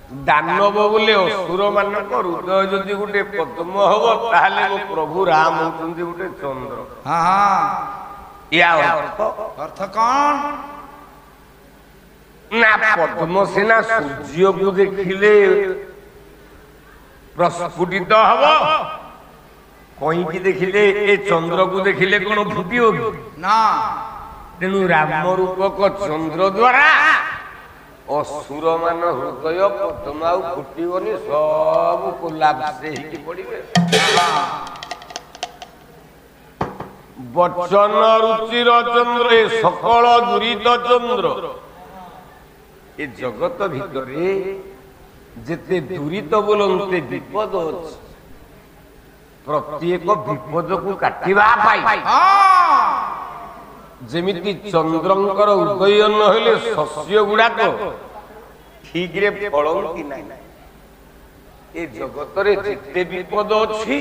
दानव बोले असुर मान हृदय जदि गोटे पद्म हम ताहले मो प्रभु राम होती गोटे चंद्र। या अर्थ कौन ना पद्म सेना सूर्य को देखिले प्रस्फुटित हम कहीं की देखिले ए चंद्र को देखिले कौन फुटी ना तेणु राम रूपक चंद्र द्वारा असुर मान हृदय पद्म फुटबनी सब कोलाप्स पड़े। बचन रुचिर चंद्र ए सकल दुरीत चंद्र ए जगत भितरे जेते दुरीत बोलते विपद अच्छे प्रत्येक विपद को काटिबा पाई जेमिति चंद्रंकर उदय नहले शस्य गुड़ाक ठीक रे फलंती ना ए जगत रे जेते विपद अच्छी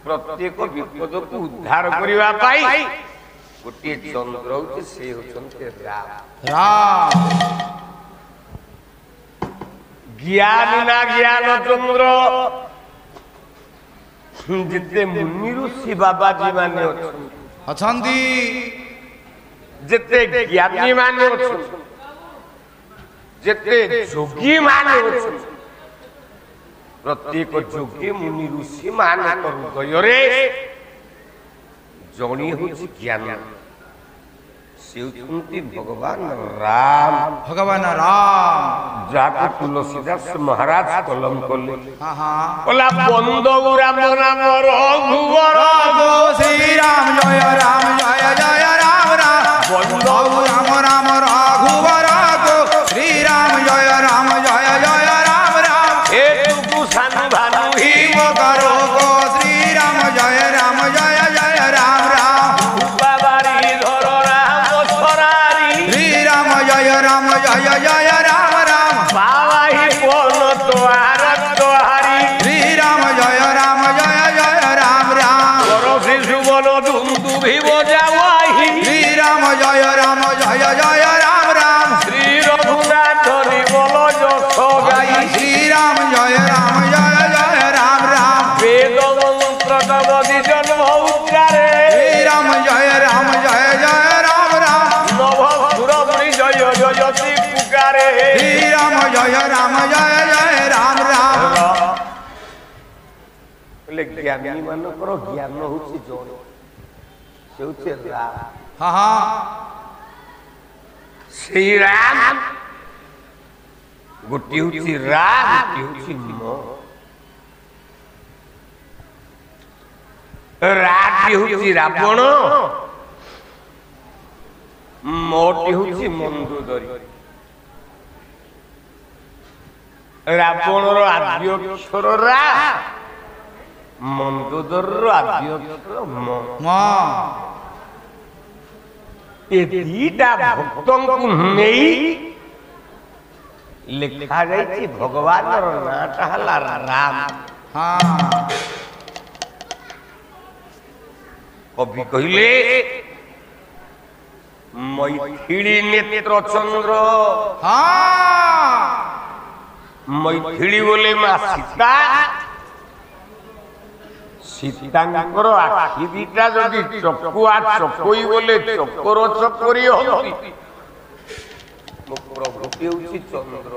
प्रत्येक विपद को उद्धार करबा पाई गोटे चंद्र होचे से होचंते राम। ज्ञान ना ज्ञान चंद्र जिते मुनि ऋषि बाबाजी माने अछंती जिते ज्ञानी माने जिते जोगी माने प्रत्येक जोगी मुनि ऋषि मान हृदय रे जणी होची ज्ञान से भगवान राम। भगवान राम जाके तुलसीदास महाराज कलम कले बोला बंदो राम नाम रघुवर श्री राम जय राम राम बंदो राम राम रघुवर श्री राम जय राम राम ए तुकु सानु भानु ही करो गो श्री राम जय राम राम बाबारी धर राम छरारी श्री राम जय राम बाबा ही बोल तोहार तोहारी श्री राम जय राम करो शिशु बोलो धुंदु भी बजावाही श्री राम जय राम श्री रघुनाथ री बोलो जस गाई श्री राम जय राम वेद मंत्र नवदि जन्म उच्चारे श्री राम जय राम नभ सुर मुनि जय जयति पुकारे श्री राम जय राम बोले ज्ञानी मानकर ज्ञान होची जण से होची राम। श्री राम गोटी होची राम गोटी होची म राटी होची रावण मोटी होची मंदोदरी। रावणर आद्य अक्षर रा मंदोदर आद्य अक्षर म ए दीटा भक्तों को नहीं लिखा जाइए भगवान नाटा हला राम। कवि कहले मैथिली नेत्र चंद्र मैथिली बोले मां सीता सीतांकर आखि दीटा जदि चकुआ चकोई बोले चकोर चकोरी होती मो प्रभु के चंद्र।